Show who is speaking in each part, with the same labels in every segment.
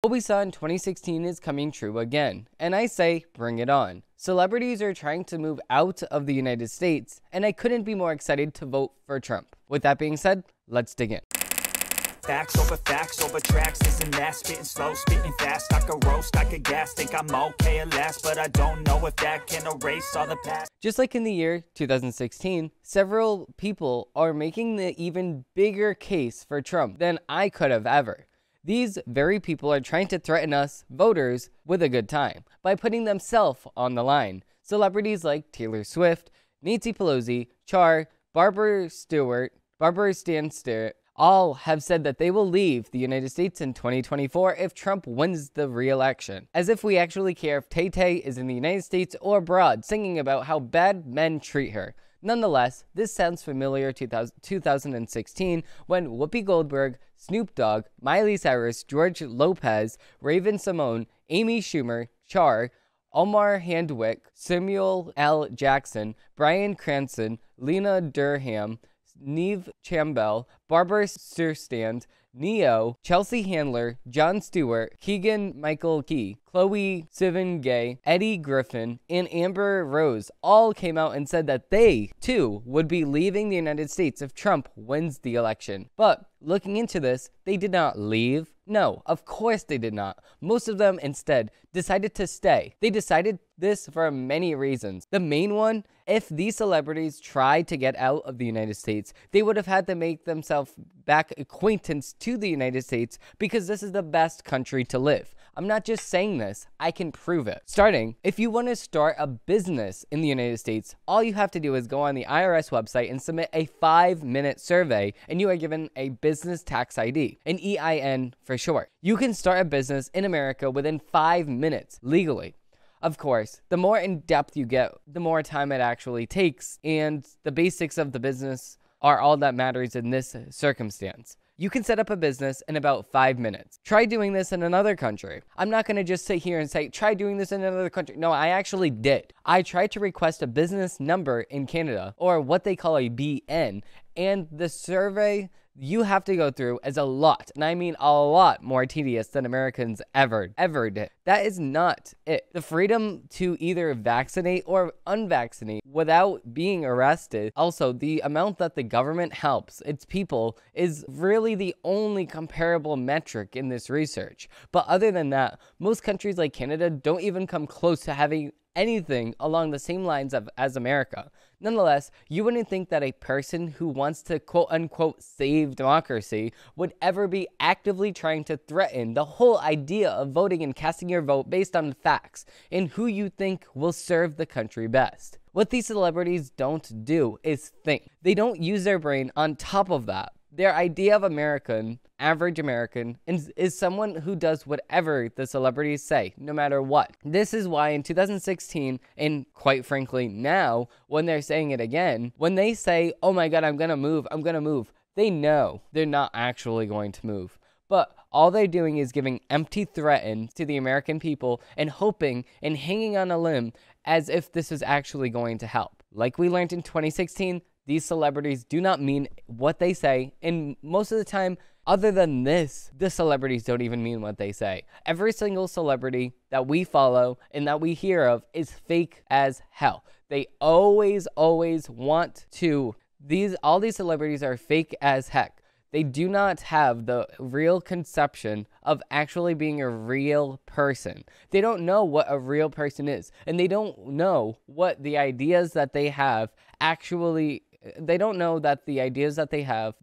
Speaker 1: What we saw in 2016 is coming true again, and I say bring it on. Celebrities are trying to move out of the United States, and I couldn't be more excited to vote for Trump. With that being said, let's dig in.
Speaker 2: Facts over tracks, isn't that spitting slow, spitting fast, I could roast, I could gas, think I'm okay at last, but I don't know if that can erase all the past.
Speaker 1: Just like in the year 2016, several people are making the even bigger case for Trump than I could have ever. These very people are trying to threaten us, voters, with a good time by putting themselves on the line. Celebrities like Taylor Swift, Nancy Pelosi, Char, Barbara Stanstewart, all have said that they will leave the United States in 2024 if Trump wins the re-election. As if we actually care if Tay-Tay is in the United States or abroad singing about how bad men treat her. Nonetheless, this sounds familiar to 2016 when Whoopi Goldberg, Snoop Dogg, Miley Cyrus, George Lopez, Raven-Symoné, Amy Schumer, Char, Omar Handwick, Samuel L. Jackson, Bryan Cranston, Lena Durham, Neve Campbell, Barbara Streisand, Neo, Chelsea Handler, Jon Stewart, Keegan-Michael Key, Chloe Sevigny, Eddie Griffin, and Amber Rose all came out and said that they, too, would be leaving the United States if Trump wins the election. But looking into this, they did not leave. No, of course they did not. Most of them instead decided to stay. They decided this for many reasons. The main one, if these celebrities tried to get out of the United States, they would have had to make themselves back acquaintance to the United States because this is the best country to live. I'm not just saying this, I can prove it. Starting, if you want to start a business in the United States, all you have to do is go on the IRS website and submit a 5-minute survey, and you are given a business tax ID, an EIN for short. You can start a business in America within 5 minutes, legally. Of course, the more in-depth you get, the more time it actually takes, and the basics of the business are all that matters in this circumstance. You can set up a business in about 5 minutes. Try doing this in another country. I'm not going to just sit here and say, try doing this in another country. No, I actually did. I tried to request a business number in Canada, or what they call a BN, and the survey you have to go through is a lot, and I mean a lot more tedious than Americans ever did. That is not it. The freedom to either vaccinate or unvaccinate without being arrested, also the amount that the government helps its people, is really the only comparable metric in this research. But other than that, most countries like Canada don't even come close to having anything along the same lines as America. Nonetheless, you wouldn't think that a person who wants to quote-unquote save democracy would ever be actively trying to threaten the whole idea of voting and casting your vote based on facts and who you think will serve the country best. What these celebrities don't do is think. They don't use their brain on top of that. Their idea of average American, is someone who does whatever the celebrities say, no matter what. This is why in 2016, and quite frankly now, when they're saying it again, when they say, oh my God, I'm gonna move, they know they're not actually going to move. But all they're doing is giving empty threats to the American people and hoping and hanging on a limb as if this is actually going to help. Like we learned in 2016, these celebrities do not mean what they say, and most of the time, other than this, the celebrities don't even mean what they say. Every single celebrity that we follow and that we hear of is fake as hell. They always want to. All these celebrities are fake as heck. They do not have the real conception of actually being a real person. They don't know what a real person is, and they don't know what the ideas that they have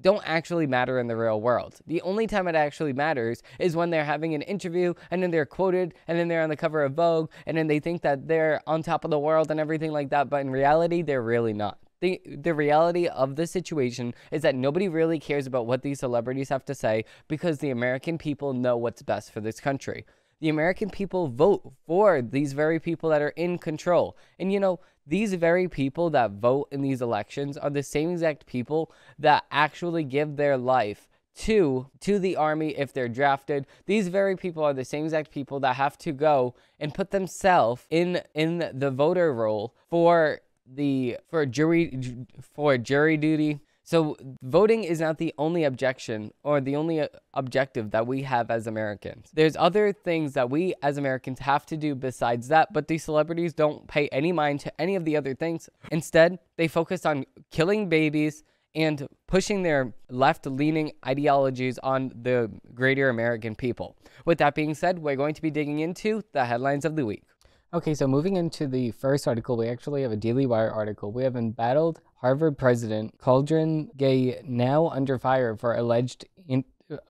Speaker 1: don't actually matter in the real world. The only time it actually matters is when they're having an interview and then they're quoted and then they're on the cover of Vogue and then they think that they're on top of the world and everything like that, but in reality, they're really not. The reality of the situation is that nobody really cares about what these celebrities have to say because the American people know what's best for this country. The American people vote for these very people that are in control. And you know, these very people that vote in these elections are the same exact people that actually give their life to the army if they're drafted. These very people are the same exact people that have to go and put themselves in the voter role for jury duty. So voting is not the only objection or the only objective that we have as Americans. There's other things that we as Americans have to do besides that, but these celebrities don't pay any mind to any of the other things. Instead, they focus on killing babies and pushing their left-leaning ideologies on the greater American people. With that being said, we're going to be digging into the headlines of the week. Okay, so moving into the first article, we actually have a Daily Wire article. We have embattled Harvard president Caldron Gay now under fire for alleged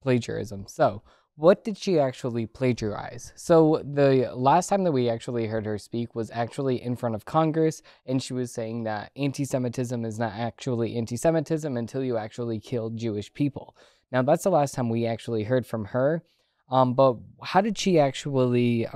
Speaker 1: plagiarism. So, what did she actually plagiarize? So, the last time that we actually heard her speak was actually in front of Congress, and she was saying that anti-Semitism is not actually anti-Semitism until you actually kill Jewish people. Now, that's the last time we actually heard from her. But how did she actually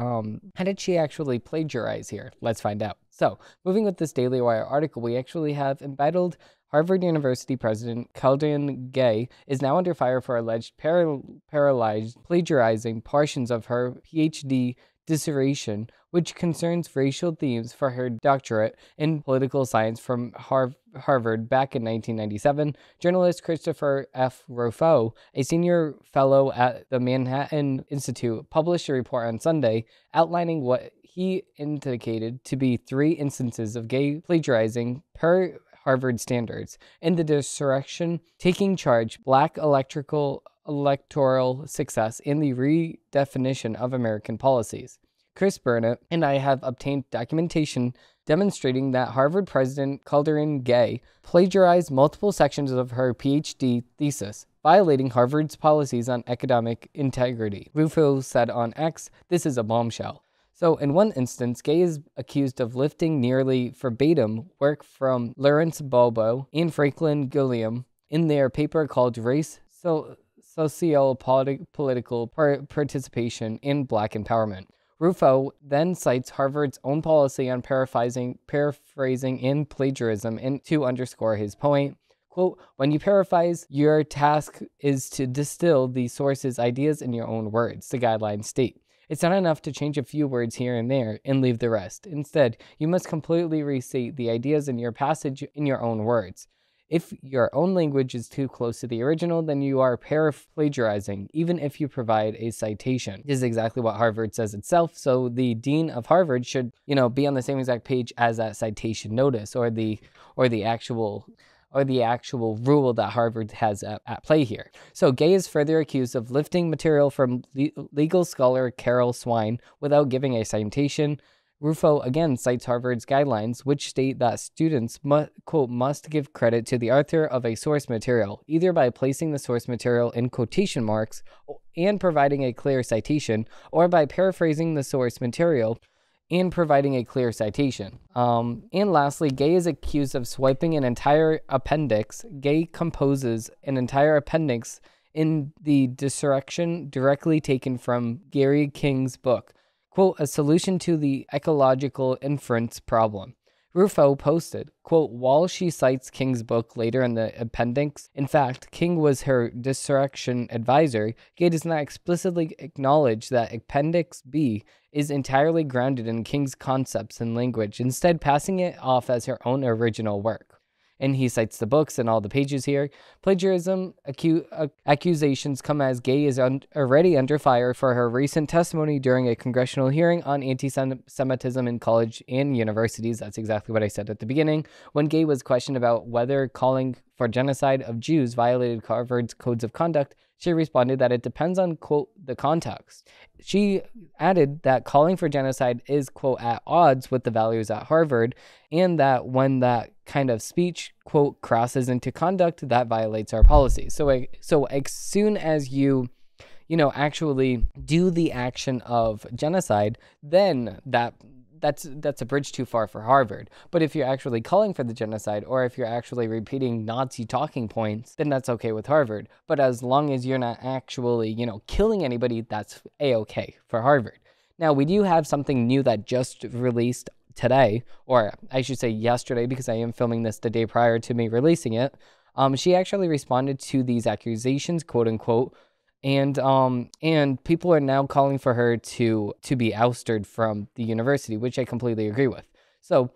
Speaker 1: plagiarize here? Let's find out. So, moving with this Daily Wire article, we actually have embattled Harvard University president Caldron Gay is now under fire for alleged plagiarizing portions of her PhD dissertation, which concerns racial themes for her doctorate in political science from Harvard back in 1997. Journalist Christopher F. Rufo, a senior fellow at the Manhattan Institute, published a report on Sunday outlining what he indicated to be 3 instances of Gay plagiarizing per Harvard standards. In the dissertation, taking charge, Black electoral success, and the redefinition of American policies. Chris Burnett and I have obtained documentation demonstrating that Harvard president Caldron Gay plagiarized multiple sections of her PhD thesis, violating Harvard's policies on academic integrity. Rufo said on X, "This is a bombshell." So in one instance, Gay is accused of lifting nearly verbatim work from Lawrence Bobo and Franklin Gilliam in their paper called Race, Political Participation in Black Empowerment. Rufo then cites Harvard's own policy on paraphrasing and plagiarism and to underscore his point. Quote, "When you paraphrase, your task is to distill the source's ideas in your own words," the guidelines state. It's not enough to change a few words here and there and leave the rest. Instead, you must completely restate the ideas in your passage in your own words. If your own language is too close to the original, then you are plagiarizing, even if you provide a citation. This is exactly what Harvard says itself, so the dean of Harvard should, be on the same exact page as that citation notice or the actual rule that Harvard has at play here. So Gay is further accused of lifting material from legal scholar Carol Swine without giving a citation. Rufo again cites Harvard's guidelines, which state that students must give credit to the author of a source material, either by placing the source material in quotation marks and providing a clear citation, or by paraphrasing the source material and providing a clear citation. And lastly, Gay is accused of swiping an entire appendix. Gay composes an entire appendix in the dissertation directly taken from Gary King's book, quote, "A Solution to the Ecological Inference Problem." Rufo posted, quote, "While she cites King's book later in the appendix, in fact, King was her dissertation advisor, Gay does not explicitly acknowledge that Appendix B is entirely grounded in King's concepts and language, instead passing it off as her own original work." And he cites the books and all the pages here. Plagiarism accusations come as Gay is already under fire for her recent testimony during a congressional hearing on anti-Semitism in college and universities. That's exactly what I said at the beginning. When Gay was questioned about whether calling for genocide of Jews violated Harvard's codes of conduct, she responded that it depends on, quote, "the context." She added that calling for genocide is, quote, "at odds with the values at Harvard," and that when that kind of speech, quote, "crosses into conduct, that violates our policies." So as soon as you actually do the action of genocide, then that's a bridge too far for Harvard. But if you're actually calling for the genocide, or if you're actually repeating Nazi talking points, then that's okay with Harvard. But as long as you're not actually, killing anybody, that's a-okay for Harvard. Now, we do have something new that just released today, or I should say yesterday, because I am filming this the day prior to me releasing it. She actually responded to these accusations, quote unquote, and people are now calling for her to be ousted from the university, which I completely agree with. So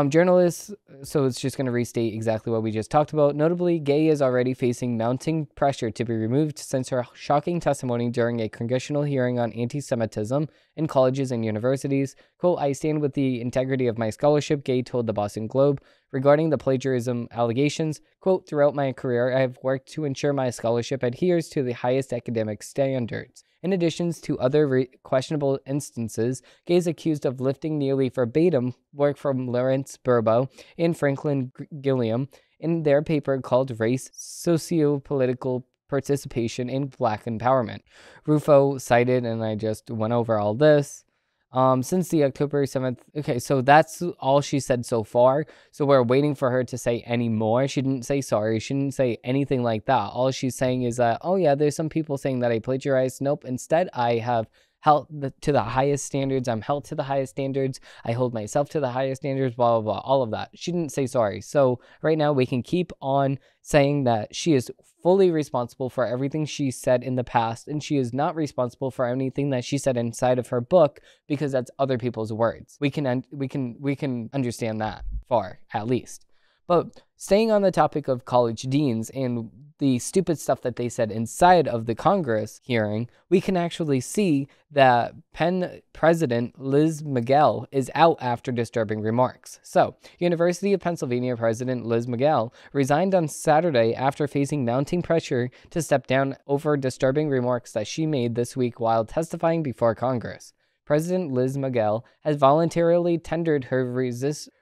Speaker 1: Journalists, so it's just going to restate exactly what we just talked about. Notably, Gay is already facing mounting pressure to be removed since her shocking testimony during a congressional hearing on anti-Semitism in colleges and universities. Quote, I stand with the integrity of my scholarship, Gay told the Boston Globe. Regarding the plagiarism allegations, quote, throughout my career, I have worked to ensure my scholarship adheres to the highest academic standards. In addition to other questionable instances, Gay is accused of lifting nearly verbatim work from Lawrence Burbo and Franklin Gilliam in their paper called Race, Sociopolitical Participation in Black Empowerment. Rufo cited, and I just went over all this, since the October 7th. Okay, so that's all she said so far. So we're waiting for her to say any more. She didn't say sorry. She didn't say anything like that. All she's saying is that, oh yeah, there's some people saying that I plagiarized. Nope. Instead, I have held to the highest standards. I'm held to the highest standards. I hold myself to the highest standards, blah, blah, blah, all of that. She didn't say sorry. So right now we can keep on saying that she is fully responsible for everything she said in the past, and she is not responsible for anything that she said inside of her book, because that's other people's words. We can understand that far, at least. But staying on the topic of college deans and the stupid stuff that they said inside of the Congress hearing, we can actually see that Penn President Liz Miguel is out after disturbing remarks. So, University of Pennsylvania President Liz Miguel resigned on Saturday after facing mounting pressure to step down over disturbing remarks that she made this week while testifying before Congress. President Liz Miguel has voluntarily tendered her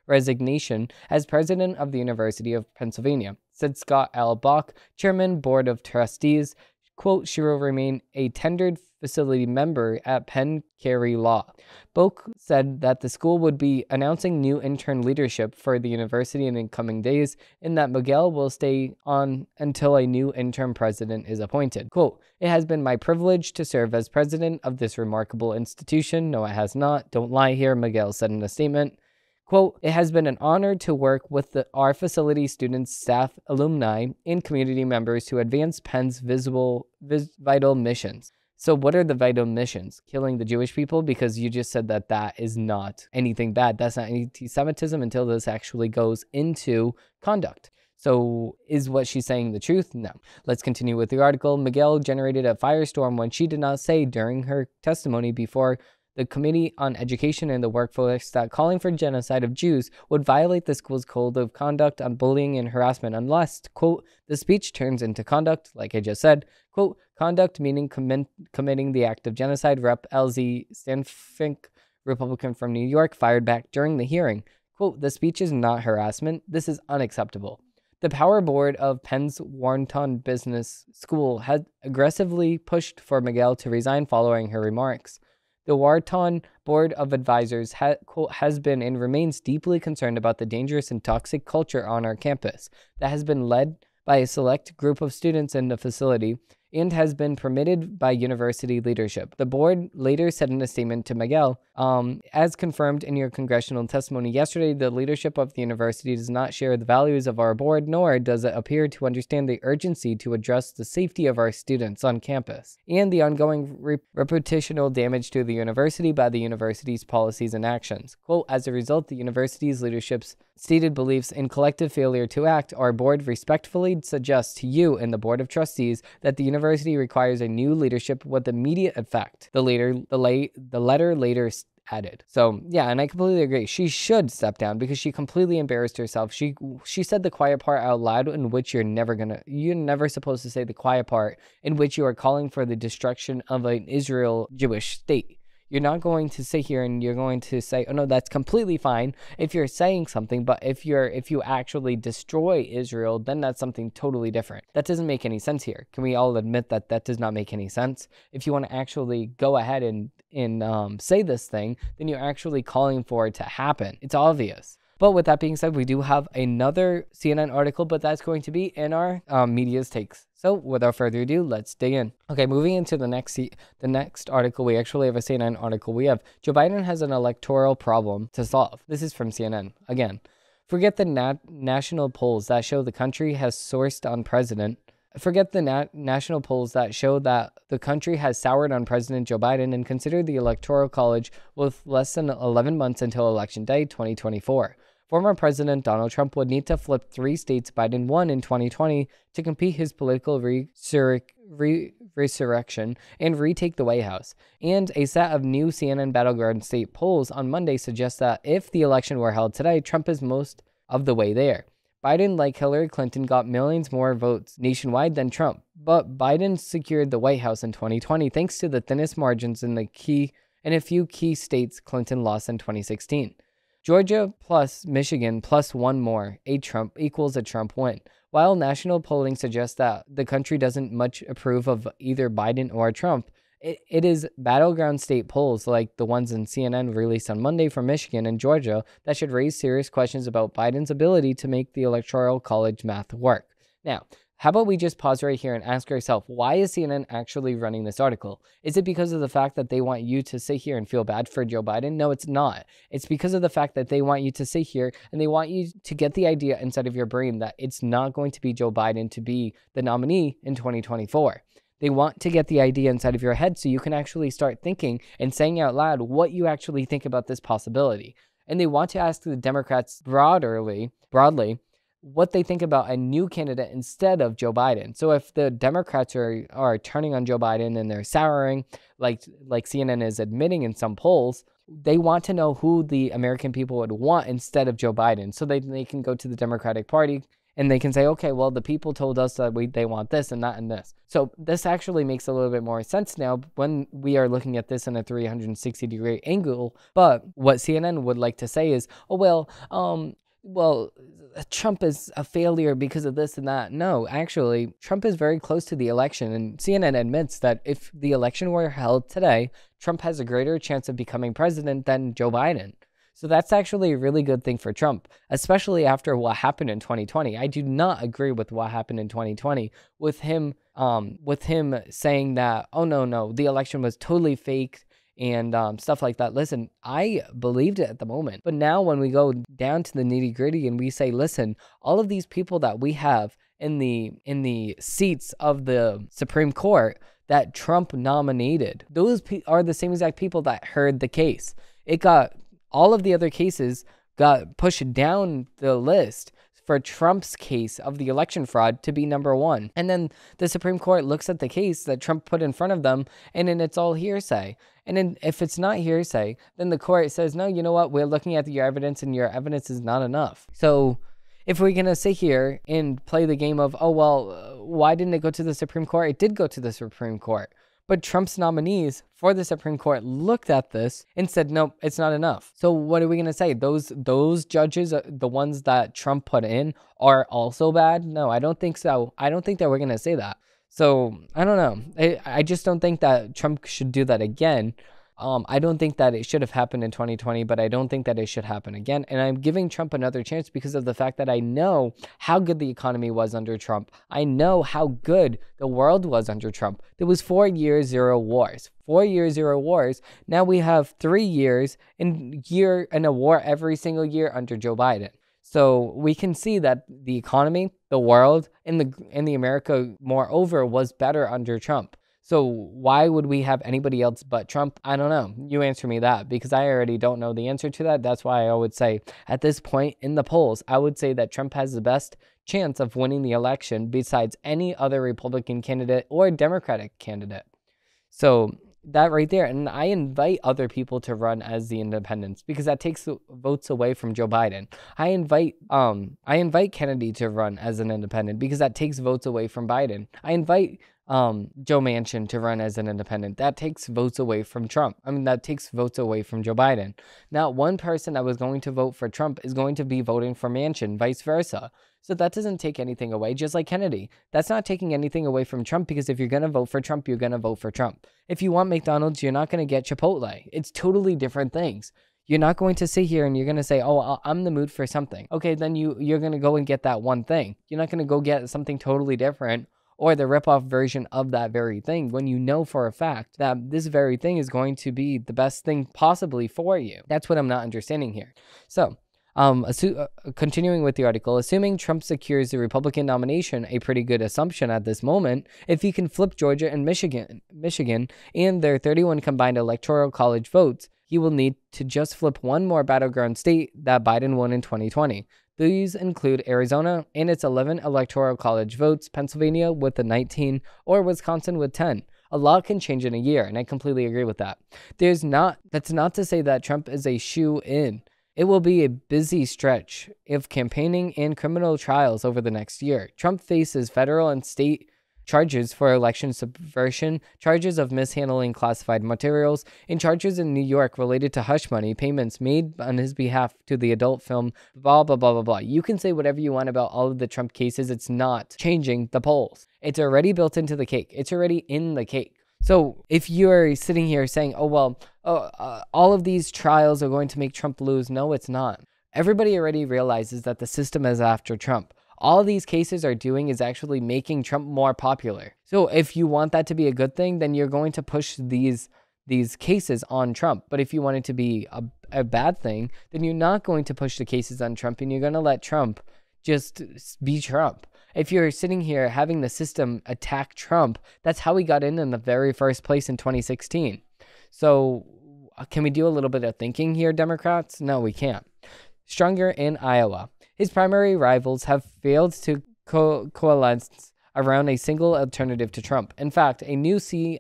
Speaker 1: resignation as president of the University of Pennsylvania, said Scott L. Bach, chairman, board of trustees. Quote, she will remain a tendered facility member at Penn Carey Law. Bach said that the school would be announcing new intern leadership for the university in the coming days, and that Miguel will stay on until a new interim president is appointed. Quote, it has been my privilege to serve as president of this remarkable institution. No, it has not. Don't lie here, Miguel said in a statement. Quote, it has been an honor to work with our facility students, staff, alumni, and community members to advance Penn's vital missions. So what are the vital missions? Killing the Jewish people? Because you just said that that is not anything bad. That's not anti-Semitism until this actually goes into conduct. So is what she's saying the truth? No. Let's continue with the article. Miguel generated a firestorm when she did not say during her testimony before the Committee on Education and the Workforce that calling for genocide of Jews would violate the school's code of conduct on bullying and harassment unless, quote, the speech turns into conduct, like I just said, quote, conduct meaning committing the act of genocide. Rep. LZ Stanfink, Republican from New York, fired back during the hearing. Quote, the speech is not harassment. This is unacceptable. The Power Board of Penn's Wharton Business School had aggressively pushed for Miguel to resign following her remarks. The Wharton Board of Advisors has been and remains deeply concerned about the dangerous and toxic culture on our campus that has been led by a select group of students in the facility and has been permitted by university leadership. The board later said in a statement to Miguel, as confirmed in your congressional testimony yesterday, the leadership of the university does not share the values of our board, nor does it appear to understand the urgency to address the safety of our students on campus and the ongoing reputational damage to the university by the university's policies and actions. Quote, as a result, the university's leadership's stated beliefs in collective failure to act, our board respectfully suggests to you and the board of trustees that the university requires a new leadership with immediate effect. The letter later added. So yeah, and I completely agree. She should step down because she completely embarrassed herself. She said the quiet part out loud, in which you're never supposed to say the quiet part, in which you are calling for the destruction of an Israel Jewish state. You're not going to sit here and you're going to say, oh no, that's completely fine if you're saying something, but if you actually destroy Israel, then that's something totally different. That doesn't make any sense here. Can we all admit that that does not make any sense? If you want to actually go ahead and say this thing, then you're actually calling for it to happen. It's obvious. But with that being said, we do have another CNN article, but that's going to be in our media's takes. So without further ado, let's dig in. Okay, moving into the next article, we actually have a CNN article. We have Joe Biden has an electoral problem to solve. This is from CNN. Again, forget the national polls that show the country has sourced on president. Forget the national polls that show that the country has soured on President Joe Biden and consider the Electoral College with less than 11 months until Election Day 2024. Former President Donald Trump would need to flip 3 states Biden won in 2020 to compete his political resurrection and retake the White House. And a set of new CNN battleground state polls on Monday suggests that if the election were held today, Trump is most of the way there. Biden, like Hillary Clinton, got millions more votes nationwide than Trump, but Biden secured the White House in 2020 thanks to the thinnest margins in a few key states Clinton lost in 2016. Georgia plus Michigan plus one more, equals a Trump win. While national polling suggests that the country doesn't much approve of either Biden or Trump, it is battleground state polls like the ones in CNN released on Monday from Michigan and Georgia that should raise serious questions about Biden's ability to make the Electoral College math work. Now, how about we just pause right here and ask ourselves, why is CNN actually running this article? Is it because of the fact that they want you to sit here and feel bad for Joe Biden? No, it's not. It's because of the fact that they want you to sit here and they want you to get the idea inside of your brain that it's not going to be Joe Biden to be the nominee in 2024. They want to get the idea inside of your head so you can actually start thinking and saying out loud what you actually think about this possibility. And they want to ask the Democrats broadly, what they think about a new candidate instead of Joe Biden. So if the Democrats are turning on Joe Biden and they're souring, like CNN is admitting in some polls, they want to know who the American people would want instead of Joe Biden. So they can go to the Democratic Party and they can say, okay, well, the people told us that they want this and that and this. So this actually makes a little bit more sense now when we are looking at this in a 360-degree angle. But what CNN would like to say is, oh, well, Trump is a failure because of this and that. No, actually, Trump is very close to the election. And CNN admits that if the election were held today, Trump has a greater chance of becoming president than Joe Biden. So that's actually a really good thing for Trump, especially after what happened in 2020. I do not agree with what happened in 2020 with him saying that, oh, no, the election was totally fake and stuff like that. Listen, I believed it at the moment. But now when we go down to the nitty gritty and we say, listen, all of these people that we have in the seats of the Supreme Court that Trump nominated, those are the same exact people that heard the case. All of the other cases got pushed down the list for Trump's case of the election fraud to be number one. And then the Supreme Court looks at the case that Trump put in front of them, and then it's all hearsay. And then if it's not hearsay, then the court says, no, you know what? We're looking at your evidence, and your evidence is not enough. So if we're going to sit here and play the game of, why didn't it go to the Supreme Court? It did go to the Supreme Court. But Trump's nominees for the Supreme Court looked at this and said, nope, it's not enough. So what are we going to say? Those judges, the ones that Trump put in, are also bad? No, I don't think so. I don't think that we're going to say that. So I don't know. I just don't think that Trump should do that again. I don't think that it should have happened in 2020, but I don't think that it should happen again. And I'm giving Trump another chance because of the fact that I know how good the economy was under Trump. I know how good the world was under Trump. There was 4 years, 0 wars. 4 years, 0 wars. Now we have 3 years and a war every single year under Joe Biden. So we can see that the economy, the world, and the America, moreover, was better under Trump. So why would we have anybody else but Trump? I don't know. You answer me that, because I already don't know the answer to that. That's why I would say at this point in the polls, I would say that Trump has the best chance of winning the election besides any other Republican candidate or Democratic candidate. So that right there. And I invite other people to run as the independents because that takes votes away from Joe Biden. I invite Kennedy to run as an independent because that takes votes away from Biden. I invite Joe Manchin to run as an independent. That takes votes away from Trump. That takes votes away from Joe Biden. Not one person that was going to vote for Trump is going to be voting for Manchin, vice versa. So that doesn't take anything away, just like Kennedy. That's not taking anything away from Trump because if you're going to vote for Trump, you're going to vote for Trump. If you want McDonald's, you're not going to get Chipotle. It's totally different things. You're not going to sit here and you're going to say, oh, I'm in the mood for something. Okay, then you're going to go and get that one thing. You're not going to go get something totally different or the rip-off version of that very thing when you know for a fact that this very thing is going to be the best thing possibly for you. That's what I'm not understanding here. So, continuing with the article, assuming Trump secures the Republican nomination, a pretty good assumption at this moment, if he can flip Georgia and Michigan and their 31 combined electoral college votes, he will need to just flip one more battleground state that Biden won in 2020. These include Arizona and its 11 electoral college votes, Pennsylvania with the 19, or Wisconsin with 10. A lot can change in a year, and I completely agree with that. That's not to say that Trump is a shoe-in. It will be a busy stretch of campaigning and criminal trials over the next year. Trump faces federal and state charges for election subversion, charges of mishandling classified materials, and charges in New York related to hush money payments made on his behalf to the adult film, blah, blah, blah, blah, blah. You can say whatever you want about all of the Trump cases. It's not changing the polls. It's already built into the cake. It's already in the cake. So if you're sitting here saying, all of these trials are going to make Trump lose, no, it's not. Everybody already realizes that the system is after Trump. All these cases are doing is actually making Trump more popular. So if you want that to be a good thing, then you're going to push these cases on Trump. But if you want it to be a bad thing, then you're not going to push the cases on Trump, and you're going to let Trump just be Trump. If you're sitting here having the system attack Trump, that's how we got in the very first place in 2016. So can we do a little bit of thinking here, Democrats? No, we can't. Stronger in Iowa. His primary rivals have failed to coalesce around a single alternative to Trump. In fact, a new NBC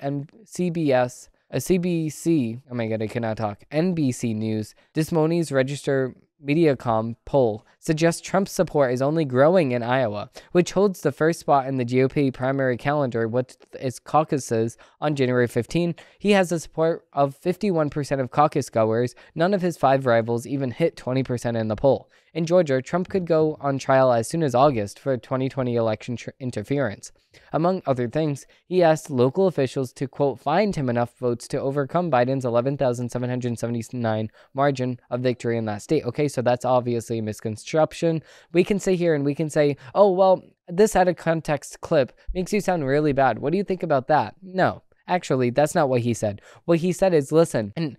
Speaker 1: News, Des Moines Register Mediacom poll suggests Trump's support is only growing in Iowa, which holds the first spot in the GOP primary calendar with its caucuses on January 15. He has the support of 51% of caucus goers. None of his 5 rivals even hit 20% in the poll. In Georgia, Trump could go on trial as soon as August for 2020 election interference. Among other things, he asked local officials to, quote, find him enough votes to overcome Biden's 11,779 margin of victory in that state. Okay, so that's obviously a misconception. We can sit here and we can say, oh, well, this out of context clip makes you sound really bad. What do you think about that? No. Actually, that's not what he said. What he said is, listen, and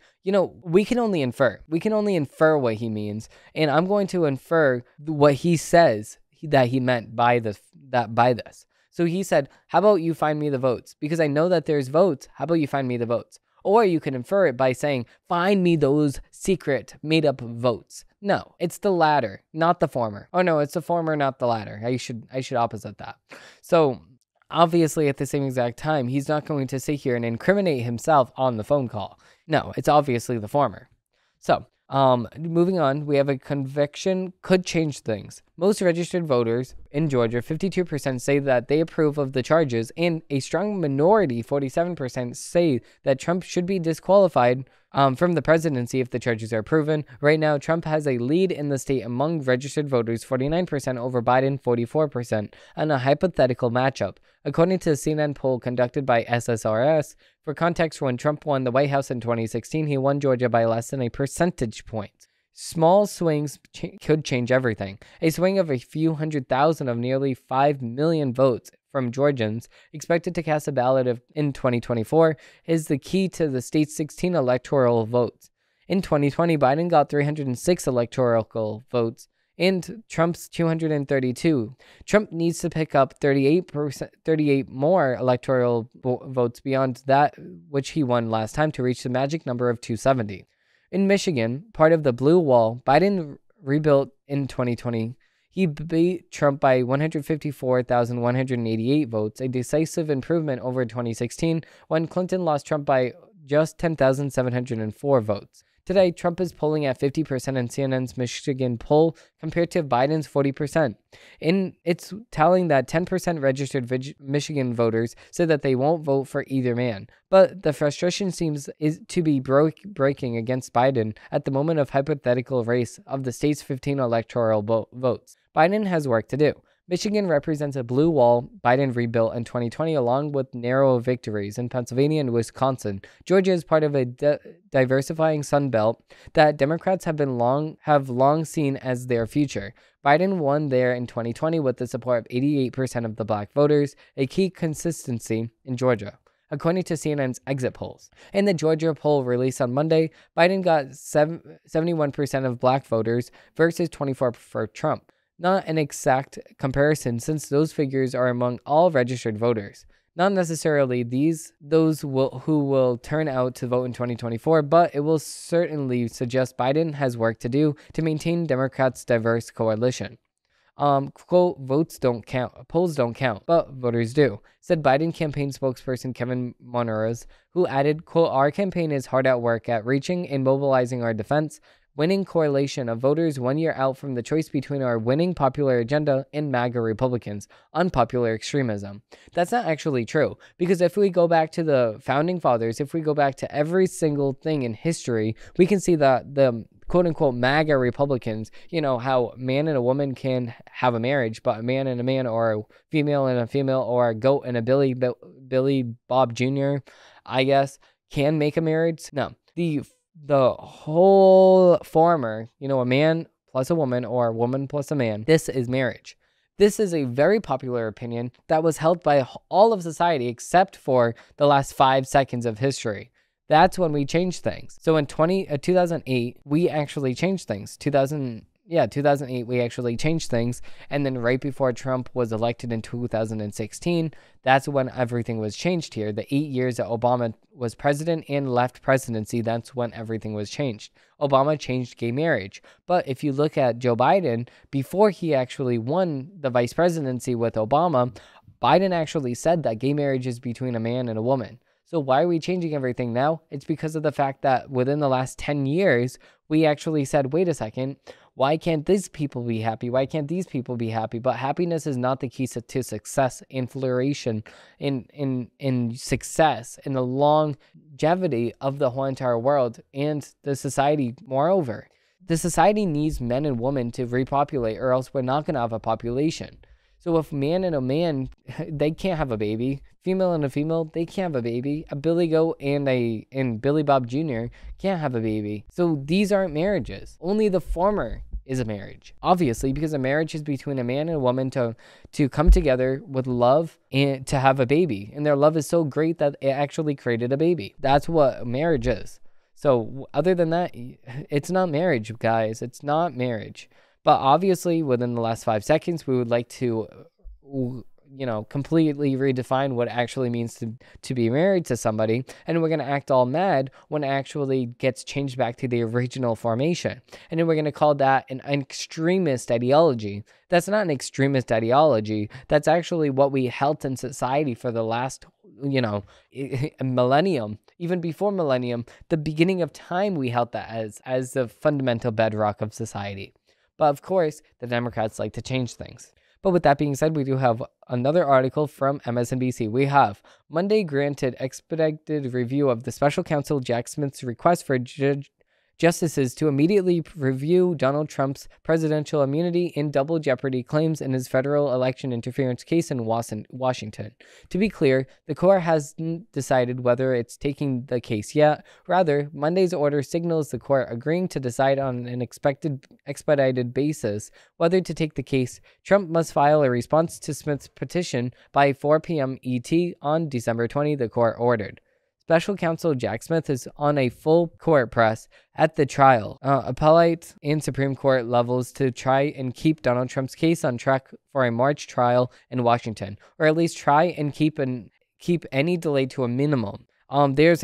Speaker 1: we can only infer. We can only infer what he means, and I'm going to infer what he says that he meant by this. So he said, how about you find me the votes? Because I know that there's votes. How about you find me the votes? Or you can infer it by saying, find me those secret made-up votes. No, it's the latter, not the former. Oh no, it's the former, not the latter. I should opposite that. So obviously, at the same exact time, he's not going to sit here and incriminate himself on the phone call. No, it's obviously the former. So, moving on, we have a conviction could change things. Most registered voters in Georgia, 52% say that they approve of the charges, and a strong minority, 47%, say that Trump should be disqualified from the presidency if the charges are proven. Right now, Trump has a lead in the state among registered voters, 49% over Biden, 44%, on a hypothetical matchup. According to a CNN poll conducted by SSRS, for context, when Trump won the White House in 2016, he won Georgia by less than a percentage point. Small swings could change everything. A swing of a few 100,000 of nearly 5 million votes from Georgians expected to cast a ballot in 2024 is the key to the state's 16 electoral votes. In 2020, Biden got 306 electoral votes and Trump's 232. Trump needs to pick up 38 more electoral votes beyond that which he won last time to reach the magic number of 270. In Michigan, part of the blue wall, Biden rebuilt in 2020. He beat Trump by 154,188 votes, a decisive improvement over 2016, when Clinton lost Trump by just 10,704 votes. Today, Trump is polling at 50% in CNN's Michigan poll compared to Biden's 40%. It's telling that 10% registered Michigan voters said that they won't vote for either man. But the frustration seems to be breaking against Biden at the moment of hypothetical race of the state's 15 electoral votes. Biden has work to do. Michigan represents a blue wall Biden rebuilt in 2020 along with narrow victories in Pennsylvania and Wisconsin. Georgia is part of a diversifying Sun Belt that Democrats have long seen as their future. Biden won there in 2020 with the support of 88% of the black voters, a key consistency in Georgia, according to CNN's exit polls. In the Georgia poll released on Monday, Biden got 71% of black voters versus 24% for Trump. Not an exact comparison since those figures are among all registered voters. Not necessarily who will turn out to vote in 2024, but it will certainly suggest Biden has work to do to maintain Democrats' diverse coalition. Quote, votes don't count, polls don't count, but voters do, said Biden campaign spokesperson Kevin Monroe, who added, quote, our campaign is hard at work at reaching and mobilizing our defense, winning coalition of voters 1 year out from the choice between our winning popular agenda and MAGA Republicans' unpopular extremism. That's not actually true, because if we go back to the founding fathers, if we go back to every single thing in history, we can see that the quote-unquote MAGA Republicans, how a man and a woman can have a marriage, but a man and a man, or a female and a female, or a goat and a Billy Bob Jr., I guess, can make a marriage. No. The whole former, a man plus a woman or a woman plus a man, this is marriage. This is a very popular opinion that was held by all of society except for the last 5 seconds of history. That's when we changed things. So in 2008, we actually changed things. 2008, we actually changed things. And then right before Trump was elected in 2016, that's when everything was changed here. The 8 years that Obama was president and left presidency, that's when everything was changed. Obama changed gay marriage. But if you look at Joe Biden, before he actually won the vice presidency with Obama, Biden actually said that gay marriage is between a man and a woman. So why are we changing everything now? It's because of the fact that within the last 10 years, we actually said, wait a second, why can't these people be happy? Why can't these people be happy? But happiness is not the key to success and flourishing in success, in the longevity of the whole entire world and the society. Moreover, the society needs men and women to repopulate, or else we're not going to have a population. So if man and a man, they can't have a baby. Female and a female, they can't have a baby. A Billy Goat and Billy Bob Jr. can't have a baby. So these aren't marriages. Only the former is a marriage. Obviously, because a marriage is between a man and a woman to come together with love and to have a baby. And their love is so great that it actually created a baby. That's what marriage is. So other than that, it's not marriage, guys. It's not marriage. But obviously, within the last 5 seconds, we would like to, completely redefine what it actually means to be married to somebody. And we're going to act all mad when it actually gets changed back to the original formation. And then we're going to call that an extremist ideology. That's not an extremist ideology. That's actually what we held in society for the last, millennium. Even before millennium, the beginning of time, we held that as the fundamental bedrock of society. But of course, the Democrats like to change things. But with that being said, we do have another article from MSNBC. We have Monday granted expedited review of the special counsel Jack Smith's request for justices to immediately review Donald Trump's presidential immunity and double jeopardy claims in his federal election interference case in Washington. To be clear, the court hasn't decided whether it's taking the case yet. Rather, Monday's order signals the court agreeing to decide on an expedited basis whether to take the case. Trump must file a response to Smith's petition by 4 p.m. ET on December 20, the court ordered. Special counsel Jack Smith is on a full court press at the trial, appellate and Supreme Court levels to try and keep Donald Trump's case on track for a March trial in Washington, or at least try and keep any delay to a minimum. There's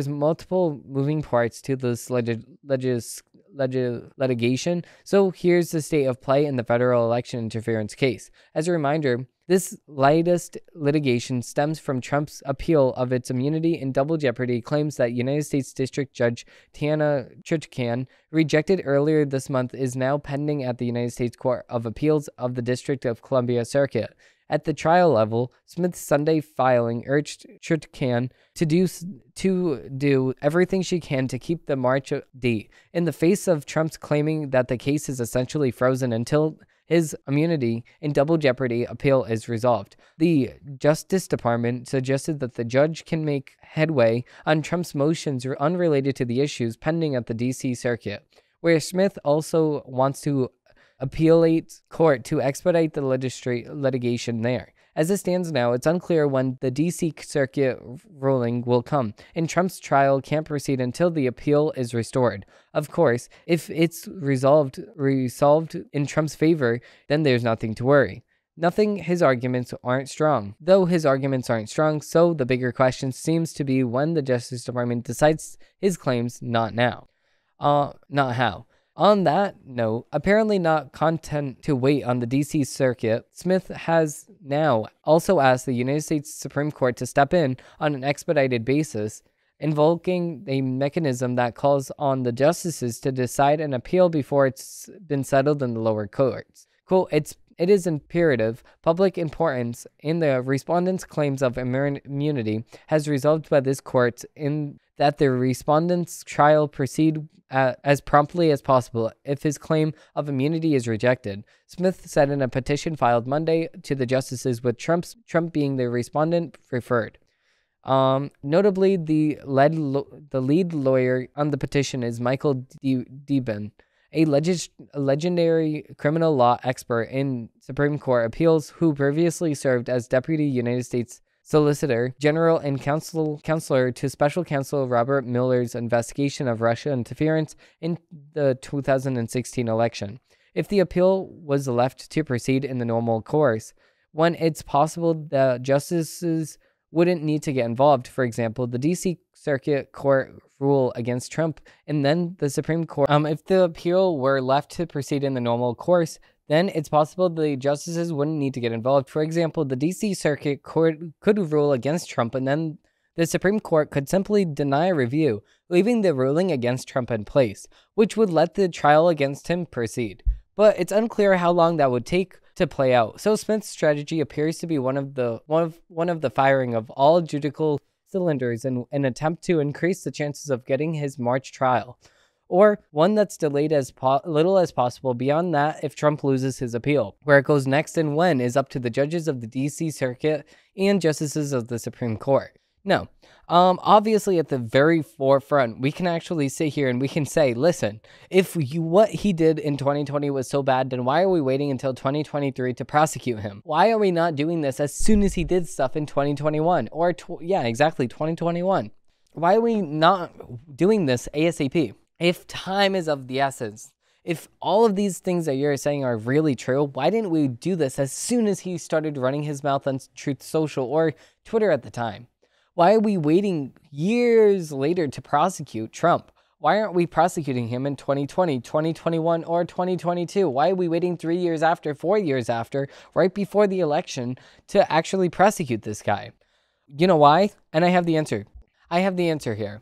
Speaker 1: multiple moving parts to this litigation. So here's the state of play in the federal election interference case. As a reminder, this latest litigation stems from Trump's appeal of its immunity and double jeopardy claims that United States District Judge Tana Chutkan rejected earlier this month is now pending at the United States Court of Appeals of the District of Columbia Circuit. At the trial level, Smith's Sunday filing urged Chutkan to do everything she can to keep the March date, in the face of Trump's claiming that the case is essentially frozen until his immunity and double jeopardy appeal is resolved. The Justice Department suggested that the judge can make headway on Trump's motions unrelated to the issues pending at the D.C. Circuit, where Smith also wants to appellate court to expedite the litigation there. As it stands now, it's unclear when the D.C. Circuit ruling will come, and Trump's trial can't proceed until the appeal is restored. Of course, if it's resolved in Trump's favor, then there's nothing to worry. His arguments aren't strong. Though his arguments aren't strong, so the bigger question seems to be when the Justice Department decides his claims, not now. Not how. On that note, apparently not content to wait on the DC Circuit, Smith has now also asked the United States Supreme Court to step in on an expedited basis, invoking a mechanism that calls on the justices to decide an appeal before it's been settled in the lower courts. Quote, it is imperative public importance in the respondent's claims of immunity has resolved by this court in that the respondent's trial proceed as promptly as possible if his claim of immunity is rejected, Smith said in a petition filed Monday to the justices, with Trump being the respondent preferred. Notably, the lead lawyer on the petition is Michael Deben, a legendary criminal law expert in Supreme Court appeals who previously served as Deputy United States Solicitor General and counselor to Special Counsel Robert Mueller's investigation of Russia interference in the 2016 election. If the appeal was left to proceed in the normal course, when it's possible the justices wouldn't need to get involved. For example, the DC Circuit Court rule against Trump, and then the Supreme Court. If the appeal were left to proceed in the normal course, then it's possible the justices wouldn't need to get involved. For example, the DC Circuit Court could rule against Trump, and then the Supreme Court could simply deny review, leaving the ruling against Trump in place, which would let the trial against him proceed. But it's unclear how long that would take to play out. So Smith's strategy appears to be one of the firing of all judicial cylinders in an attempt to increase the chances of getting his March trial, or one that's delayed as little as possible beyond that if Trump loses his appeal. Where it goes next and when is up to the judges of the DC Circuit and justices of the Supreme Court. No. Obviously at the very forefront, we can actually sit here and we can say, listen, what he did in 2020 was so bad, then why are we waiting until 2023 to prosecute him? Why are we not doing this as soon as he did stuff in 2021? Or, 2021. Why are we not doing this ASAP? If time is of the essence, if all of these things that you're saying are really true, why didn't we do this as soon as he started running his mouth on Truth Social or Twitter at the time? Why are we waiting years later to prosecute Trump? Why aren't we prosecuting him in 2020, 2021, or 2022? Why are we waiting 3 years after, 4 years after, right before the election to actually prosecute this guy? You know why? And I have the answer. I have the answer here.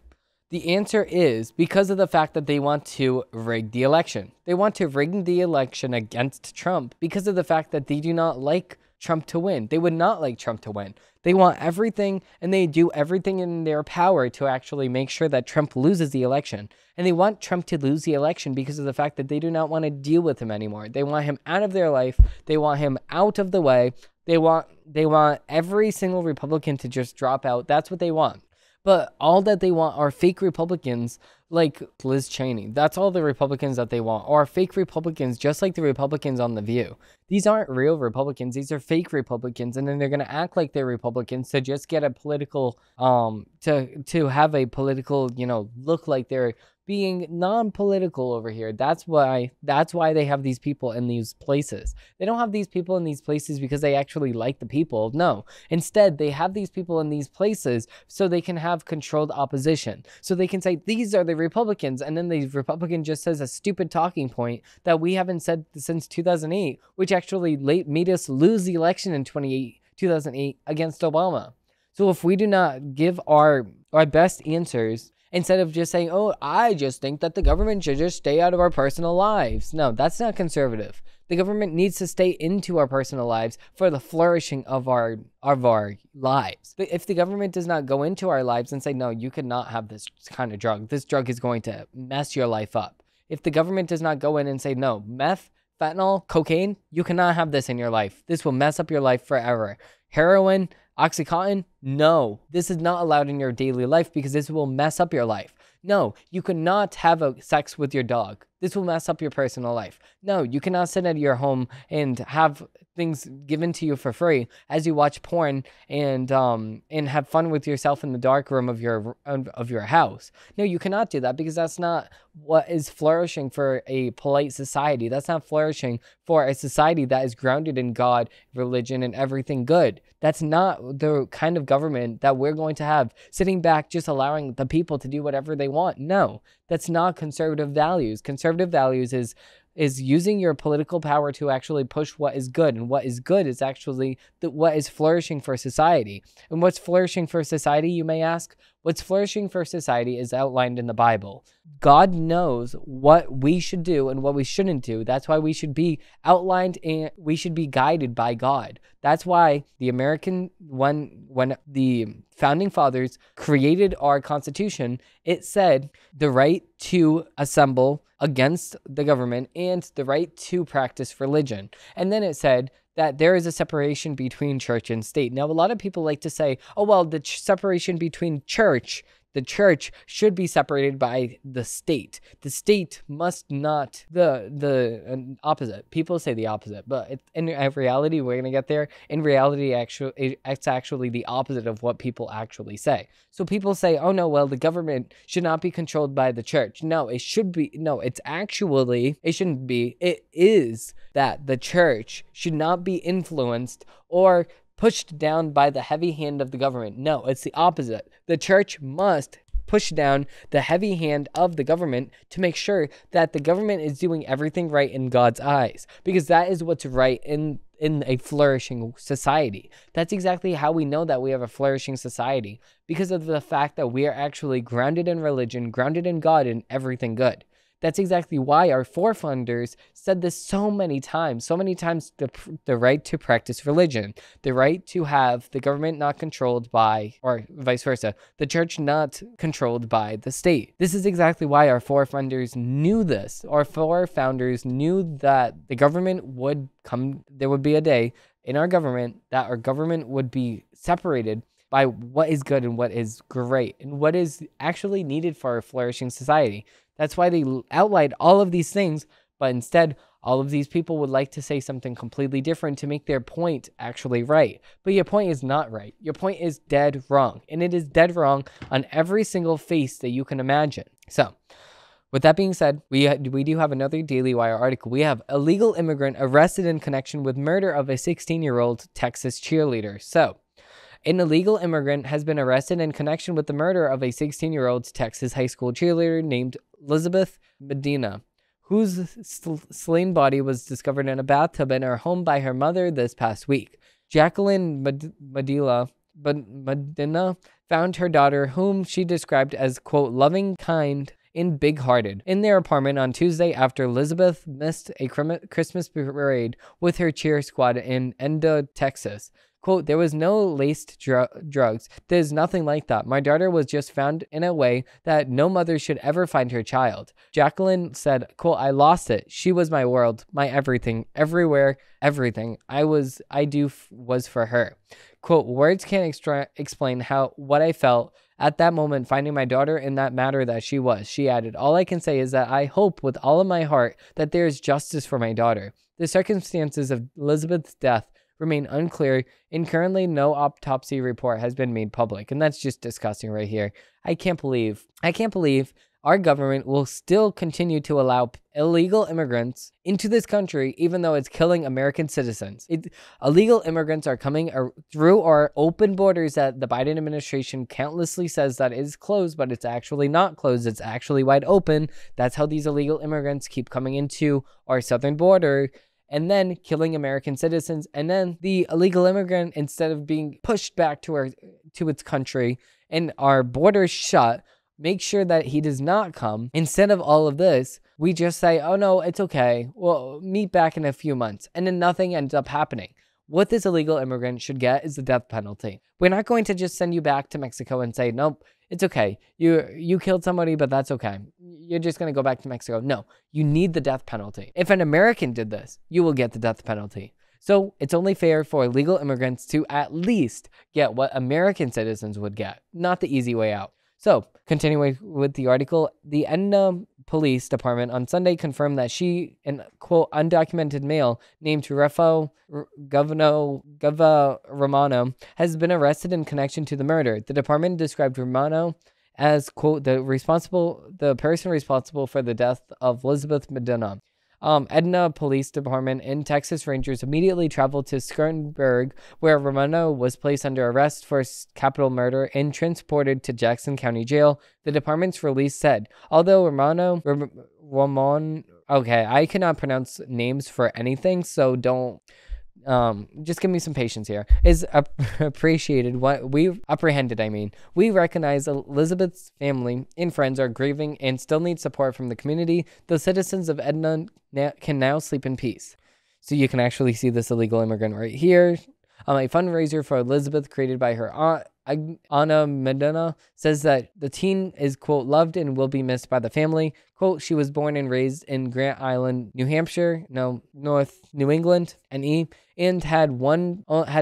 Speaker 1: The answer is because of the fact that they want to rig the election. They want to rig the election against Trump because of the fact that they do not like Trump to win. They would not like Trump to win. They want everything, and they do everything in their power to actually make sure that Trump loses the election. And they want Trump to lose the election because of the fact that they do not want to deal with him anymore. They want him out of their life. They want him out of the way. They want every single Republican to just drop out. That's what they want. But all that they want are fake Republicans like Liz Cheney. That's all the Republicans that they want, or fake Republicans just like the Republicans on The View. These aren't real Republicans. These are fake Republicans, and then they're going to act like they're Republicans to just get a political, to have a political, look like they're being non-political over here. That's why they have these people in these places. They don't have these people in these places because they actually like the people. No. Instead, they have these people in these places so they can have controlled opposition. So they can say, these are the Republicans, and then the Republican just says a stupid talking point that we haven't said since 2008, which actually made us lose the election in 2008 against Obama. So if we do not give our best answers, instead of just saying, oh, I just think that the government should just stay out of our personal lives. No, that's not conservative. The government needs to stay into our personal lives for the flourishing of our lives. But if the government does not go into our lives and say, no, you cannot have this kind of drug. This drug is going to mess your life up. If the government does not go in and say, no, meth, fentanyl, cocaine, you cannot have this in your life. This will mess up your life forever. Heroin, Oxycontin, no, this is not allowed in your daily life because this will mess up your life. No, you cannot have sex with your dog. This will mess up your personal life. No, you cannot sit at your home and have things given to you for free as you watch porn and have fun with yourself in the dark room of your house. No, you cannot do that, because that's not what is flourishing for a polite society. That's not flourishing for a society that is grounded in God, religion, and everything good. That's not the kind of government that we're going to have, sitting back just allowing the people to do whatever they want. No, that's not conservative values. Conservative values is using your political power to actually push what is good, and what is good is actually what is flourishing for society. And what's flourishing for society, you may ask? What's flourishing for society is outlined in the Bible. God knows what we should do and what we shouldn't do. That's why we should be outlined and we should be guided by God. That's why the when the founding fathers created our Constitution, it said the right to assemble against the government and the right to practice religion. And then it said that there is a separation between church and state. Now, a lot of people like to say, oh, well, the separation between the church should be separated by the state. The state must not, the opposite. People say the opposite, but in reality, we're going to get there. In reality, it's actually the opposite of what people actually say. So people say, oh no, well, the government should not be controlled by the church. No, it should be. No, it shouldn't be. It is that the church should not be influenced or pushed down by the heavy hand of the government. No, it's the opposite. The church must push down the heavy hand of the government to make sure that the government is doing everything right in God's eyes, because that is what's right in a flourishing society. That's exactly how we know that we have a flourishing society, because of the fact that we are actually grounded in religion, grounded in God, and everything good. That's exactly why our forefathers said this so many times, the right to practice religion, the right to have the government not controlled by, or vice versa, the church not controlled by the state. This is exactly why our forefathers knew this. Our forefathers knew that the government would come, there would be a day in our government that our government would be separated by what is good and what is great and what is actually needed for a flourishing society. That's why they outlined all of these things, but instead, all of these people would like to say something completely different to make their point actually right. But your point is not right. Your point is dead wrong, and it is dead wrong on every single face that you can imagine. So, with that being said, we do have another Daily Wire article. We have illegal immigrant arrested in connection with murder of a 16-year-old Texas cheerleader. So, an illegal immigrant has been arrested in connection with the murder of a 16-year-old Texas high school cheerleader named Elizabeth Medina, whose slain body was discovered in a bathtub in her home by her mother this past week. Jacqueline Medina found her daughter, whom she described as, quote, loving, kind, and big-hearted, in their apartment on Tuesday after Elizabeth missed a Christmas parade with her cheer squad in Enda, Texas. Quote, there was no laced drugs. There's nothing like that. My daughter was just found in a way that no mother should ever find her child. Jacqueline said, quote, I lost it. She was my world, my everything, everywhere, everything I was for her. Quote, words can't explain what I felt at that moment finding my daughter in that matter that she was. She added, all I can say is that I hope with all of my heart that there is justice for my daughter. The circumstances of Elizabeth's death remain unclear, and currently no autopsy report has been made public. And that's just disgusting right here. I can't believe our government will still continue to allow illegal immigrants into this country, even though it's killing American citizens. Illegal immigrants are coming through our open borders that the Biden administration countlessly says that is closed, but it's actually not closed. It's actually wide open. That's how these illegal immigrants keep coming into our southern border and then killing American citizens. And then the illegal immigrant, instead of being pushed back to its country and our borders shut, make sure that he does not come. Instead of all of this, we just say, oh no, it's okay. We'll meet back in a few months. And then nothing ends up happening. What this illegal immigrant should get is the death penalty. We're not going to just send you back to Mexico and say, nope, it's okay. You killed somebody, but that's okay. You're just going to go back to Mexico. No, you need the death penalty. If an American did this, you will get the death penalty. So it's only fair for illegal immigrants to at least get what American citizens would get, not the easy way out. So, continuing with the article, the Enda Police Department on Sunday confirmed that she, an quote undocumented male named Gava Romano, has been arrested in connection to the murder. The department described Romano as quote the person responsible for the death of Elizabeth Medina. Edna Police Department and Texas Rangers immediately traveled to Skreenburg, where Romano was placed under arrest for capital murder and transported to Jackson County Jail. The department's release said, although okay, I cannot pronounce names for anything, so don't. Just give me some patience here. Is appreciated. What we apprehended, we recognize Elizabeth's family and friends are grieving and still need support from the community. The citizens of Edna can now sleep in peace. So you can actually see this illegal immigrant right here. A fundraiser for Elizabeth created by her aunt, Anna Medina, says that the teen is, quote, loved and will be missed by the family. Quote, she was born and raised in Grant Island, New Hampshire, North New England, NE, and had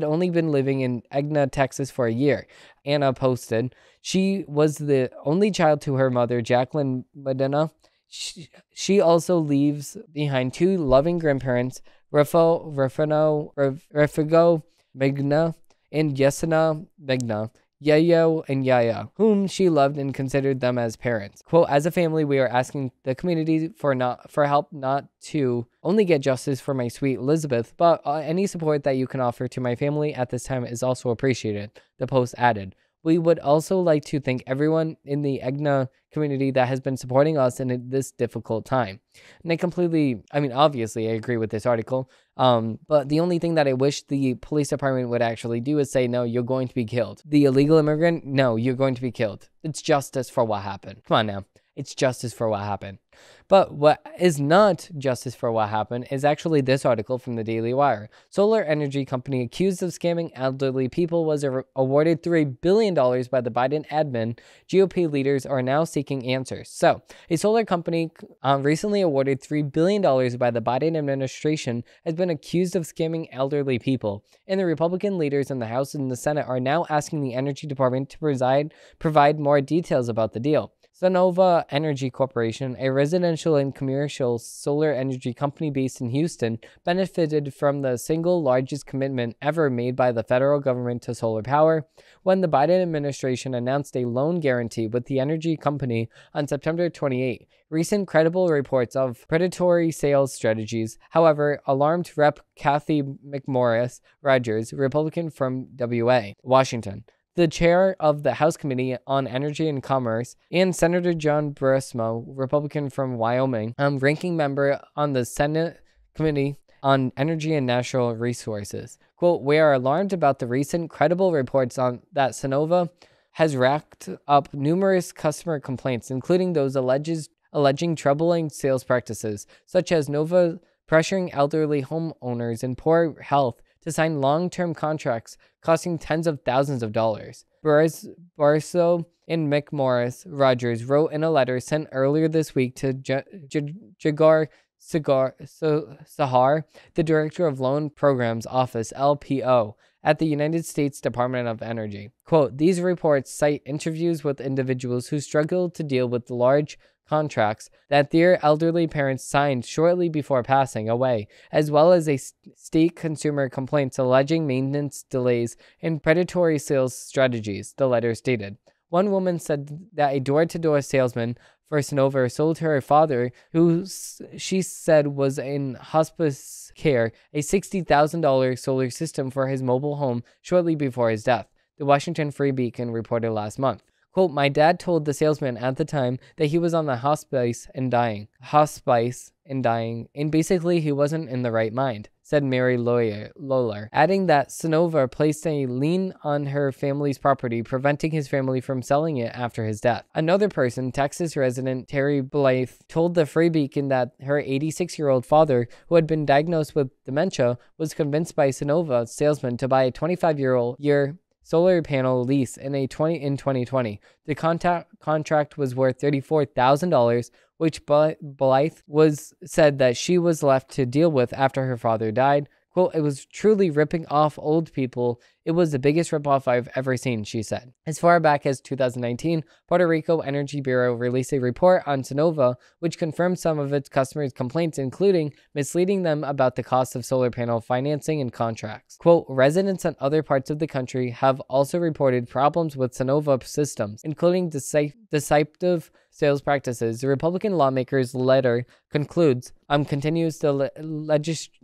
Speaker 1: only been living in Egna, Texas for a year. Anna posted, she was the only child to her mother, Jacqueline Medina. She also leaves behind two loving grandparents, Refigo Megna and Yesena Megna, Yayo and Yaya, whom she loved and considered them as parents. Quote, as a family, we are asking the community for help not to only get justice for my sweet Elizabeth, but any support that you can offer to my family at this time is also appreciated, the post added. We would also like to thank everyone in the Egna community that has been supporting us in this difficult time. And obviously I agree with this article, but the only thing that I wish the police department would actually do is say, no, you're going to be killed. The illegal immigrant, no, you're going to be killed. It's justice for what happened. Come on now. It's justice for what happened. But what is not justice for what happened is actually this article from the Daily Wire. Solar energy company accused of scamming elderly people was awarded $3 billion by the Biden admin. GOP leaders are now seeking answers. So, a solar company recently awarded $3 billion by the Biden administration has been accused of scamming elderly people. And the Republican leaders in the House and the Senate are now asking the Energy Department to provide more details about the deal. Sonova Energy Corporation, a residential and commercial solar energy company based in Houston, benefited from the single largest commitment ever made by the federal government to solar power when the Biden administration announced a loan guarantee with the energy company on September 28. Recent credible reports of predatory sales strategies, however, alarmed Rep. Kathy McMorris Rogers, Republican from Washington. The chair of the House Committee on Energy and Commerce, and Senator John Burisma, Republican from Wyoming, ranking member on the Senate Committee on Energy and Natural Resources. Quote, we are alarmed about the recent credible reports on that Sonova has racked up numerous customer complaints, including those alleging troubling sales practices, such as Nova pressuring elderly homeowners in poor health to sign long-term contracts costing tens of thousands of dollars. Barso and McMorris Rogers wrote in a letter sent earlier this week to Jagar Sahar, the director of Loan Programs Office, LPO, at the United States Department of Energy. Quote, these reports cite interviews with individuals who struggled to deal with the large contracts that their elderly parents signed shortly before passing away, as well as state consumer complaints alleging maintenance delays and predatory sales strategies, the letter stated. One woman said that a door-to-door salesman for Sonova sold her father, who she said was in hospice care, a $60,000 solar system for his mobile home shortly before his death, the Washington Free Beacon reported last month. Quote, my dad told the salesman at the time that he was on the hospice and dying, and basically he wasn't in the right mind, said Mary Lawler, adding that Sonova placed a lien on her family's property, preventing his family from selling it after his death. Another person, Texas resident Terry Blythe, told the Free Beacon that her 86-year-old father, who had been diagnosed with dementia, was convinced by Sonova salesman to buy a 25-year solar panel lease in 2020. The contract was worth $34,000, which Blythe said that she was left to deal with after her father died. Quote, "It was truly ripping off old people. It was the biggest ripoff I've ever seen," she said. As far back as 2019, Puerto Rico Energy Bureau released a report on Sonova, which confirmed some of its customers' complaints, including misleading them about the cost of solar panel financing and contracts. Quote, "Residents in other parts of the country have also reported problems with Sonova systems, including deceptive sales practices." The Republican lawmaker's letter continues the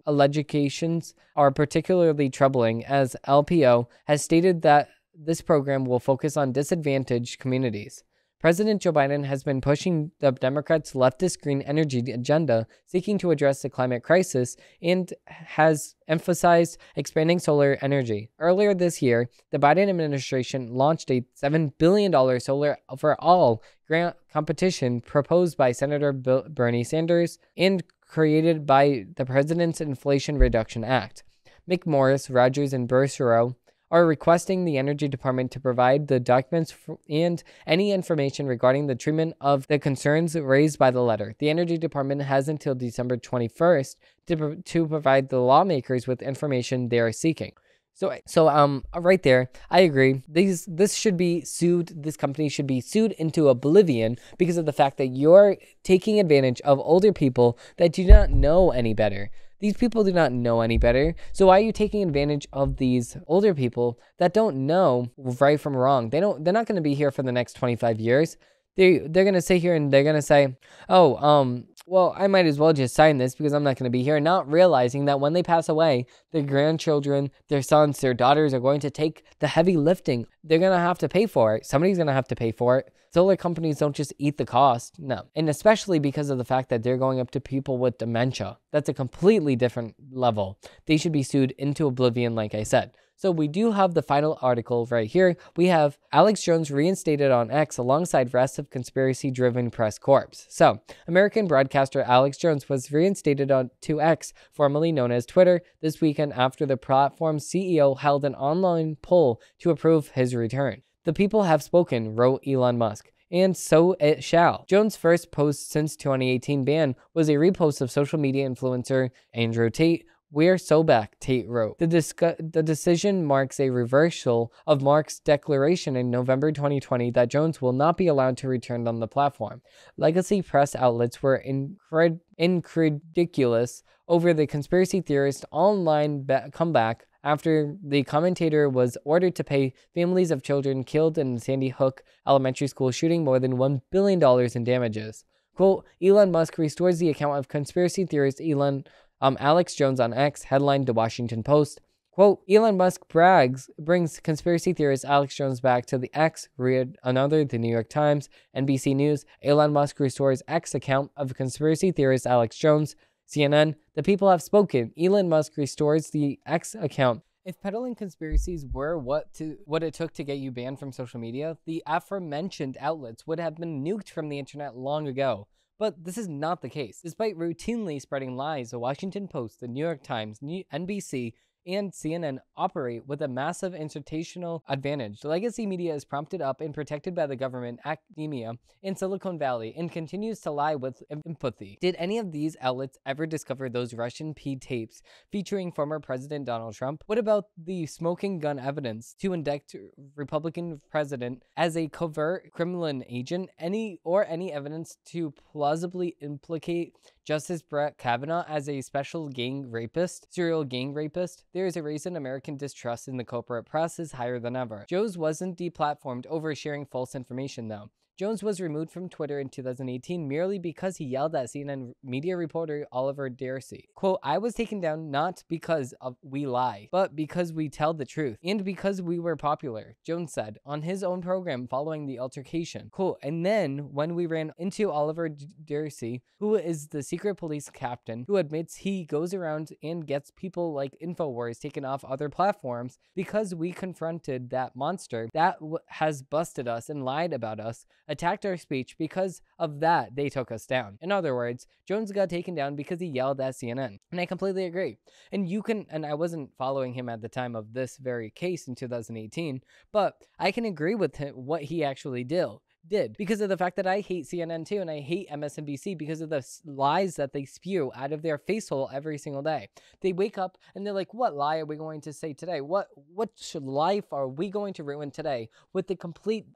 Speaker 1: allegations are particularly troubling, as LPO has stated that this program will focus on disadvantaged communities. President Joe Biden has been pushing the Democrats' leftist green energy agenda, seeking to address the climate crisis, and has emphasized expanding solar energy. Earlier this year, the Biden administration launched a $7 billion Solar for All grant competition proposed by Senator Bernie Sanders and created by the President's Inflation Reduction Act. McMorris, Rogers, and Bergeron are requesting the Energy Department to provide the documents and any information regarding the treatment of the concerns raised by the letter. The Energy Department has until December 21st to provide the lawmakers with information they are seeking. So right there, I agree. This should be sued. This company should be sued into oblivion because of the fact that you're taking advantage of older people that do not know any better. These people do not know any better. So why are you taking advantage of these older people that don't know right from wrong? They're not going to be here for the next 25 years. They're going to sit here and they're going to say, "Oh, well, I might as well just sign this because I'm not going to be here," not realizing that when they pass away, their grandchildren, their sons, their daughters are going to take the heavy lifting. They're going to have to pay for it. Somebody's going to have to pay for it. Solar companies don't just eat the cost. No. And especially because of the fact that they're going up to people with dementia. That's a completely different level. They should be sued into oblivion, like I said. So we do have the final article right here. We have Alex Jones reinstated on X alongside rest of conspiracy-driven press corps. So American broadcaster Alex Jones was reinstated to X, formerly known as Twitter, this weekend after the platform's CEO held an online poll to approve his return. "The people have spoken," wrote Elon Musk, "and so it shall." Jones' first post since 2018 ban was a repost of social media influencer Andrew Tate. "We're so back," Tate wrote. The decision marks a reversal of Mark's declaration in November 2020 that Jones will not be allowed to return on the platform. Legacy press outlets were incredulous over the conspiracy theorist online comeback after the commentator was ordered to pay families of children killed in the Sandy Hook Elementary School shooting more than $1 billion in damages. Quote, "Elon Musk restores the account of conspiracy theorist Alex Jones on X," headlined the Washington Post. Quote, "Elon Musk brings conspiracy theorist Alex Jones back to the X," read another, the New York Times. NBC News, "Elon Musk restores X account of conspiracy theorist Alex Jones." CNN, "The people have spoken. Elon Musk restores the X account." If peddling conspiracies were what it took to get you banned from social media, the aforementioned outlets would have been nuked from the internet long ago. But this is not the case. Despite routinely spreading lies, the Washington Post, the New York Times, NBC, and CNN operate with a massive institutional advantage. The legacy media is prompted up and protected by the government, academia, and Silicon Valley, and continues to lie with empathy. Did any of these outlets ever discover those Russian P tapes featuring former President Donald Trump? What about the smoking gun evidence to indict Republican president as a covert criminal agent? Any evidence to plausibly implicate Justice Brett Kavanaugh as a serial gang rapist? There is a reason American distrust in the corporate press is higher than ever. Jones wasn't deplatformed over sharing false information, though. Jones was removed from Twitter in 2018 merely because he yelled at CNN media reporter Oliver Darcy. Quote, "I was taken down not because we lie, but because we tell the truth, and because we were popular," Jones said on his own program following the altercation. Quote, "And then when we ran into Oliver Darcy, who is the secret police captain who admits he goes around and gets people like InfoWars taken off other platforms because we confronted that monster that has busted us and lied about us, attacked our speech, because of that, they took us down." In other words, Jones got taken down because he yelled at CNN. And I completely agree. And I wasn't following him at the time of this very case in 2018, but I can agree with him what he actually did. did, because of the fact that I hate CNN too, and I hate MSNBC because of the lies that they spew out of their face hole every single day. They wake up and they're like, what lie are we going to say today? What life are we going to ruin today with the complete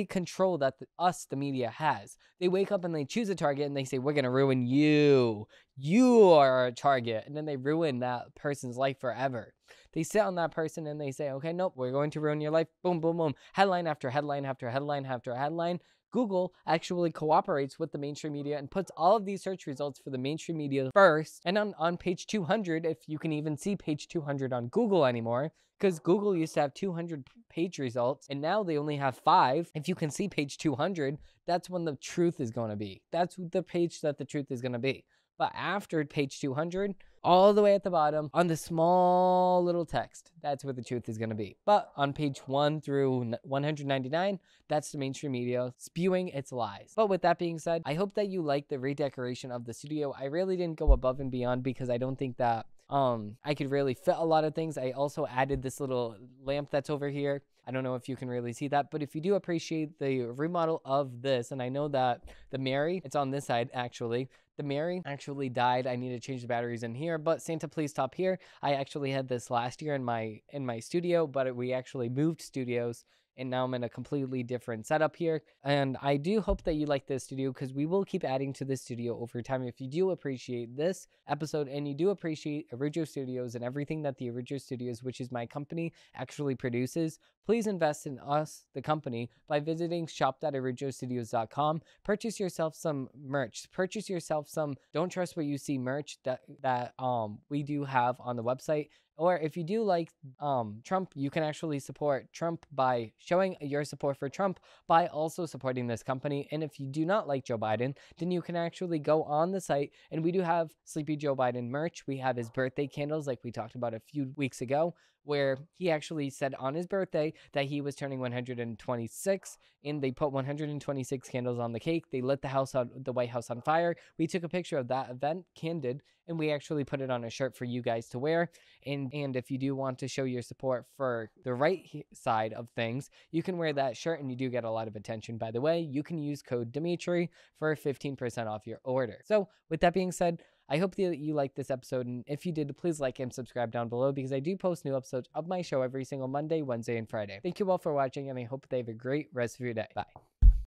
Speaker 1: control that the media has? They wake up and they choose a target and they say, we're going to ruin you. You are a target. And then they ruin that person's life forever. They sit on that person and they say, okay, nope, we're going to ruin your life. Boom, boom, boom. Headline after headline after headline after headline. Google actually cooperates with the mainstream media and puts all of these search results for the mainstream media first. And on page 200, if you can even see page 200 on Google anymore, because Google used to have 200 page results and now they only have 5. If you can see page 200, that's when the truth is going to be. That's the page that the truth is going to be. But after page 200, all the way at the bottom, on the small little text, that's where the truth is going to be. But on page 1 through 199, that's the mainstream media spewing its lies. But with that being said, I hope that you like the redecoration of the studio. I really didn't go above and beyond because I don't think that I could really fit a lot of things. I also added this little lamp that's over here. I don't know if you can really see that, but if you do appreciate the remodel of this, and I know that the Mary, it's on this side actually, the Mary actually died. I need to change the batteries in here, but Santa Please Stop Here. I actually had this last year in my studio, but we actually moved studios. And now I'm in a completely different setup here. And I do hope that you like this studio because we will keep adding to this studio over time. If you do appreciate this episode and you do appreciate Orijo Studios and everything that the Orijo Studios, which is my company, actually produces, please invest in us, the company, by visiting shop.orijostudios.com. Purchase yourself some merch. Purchase yourself some Don't Trust What You See merch that we do have on the website. Or if you do like Trump, you can actually support Trump by showing your support for Trump by also supporting this company. And if you do not like Joe Biden, then you can actually go on the site and we do have Sleepy Joe Biden merch. We have his birthday candles like we talked about a few weeks ago, where he actually said on his birthday that he was turning 126 and they put 126 candles on the cake. They lit the White House on fire. We took a picture of that event, candid, and we actually put it on a shirt for you guys to wear. And if you do want to show your support for the right side of things, you can wear that shirt and you do get a lot of attention. By the way, you can use code Dimitri for 15% off your order. So with that being said, I hope that you liked this episode, and if you did, please like and subscribe down below because I do post new episodes of my show every single Monday, Wednesday, and Friday. Thank you all for watching, and I hope they have a great rest of your day. Bye.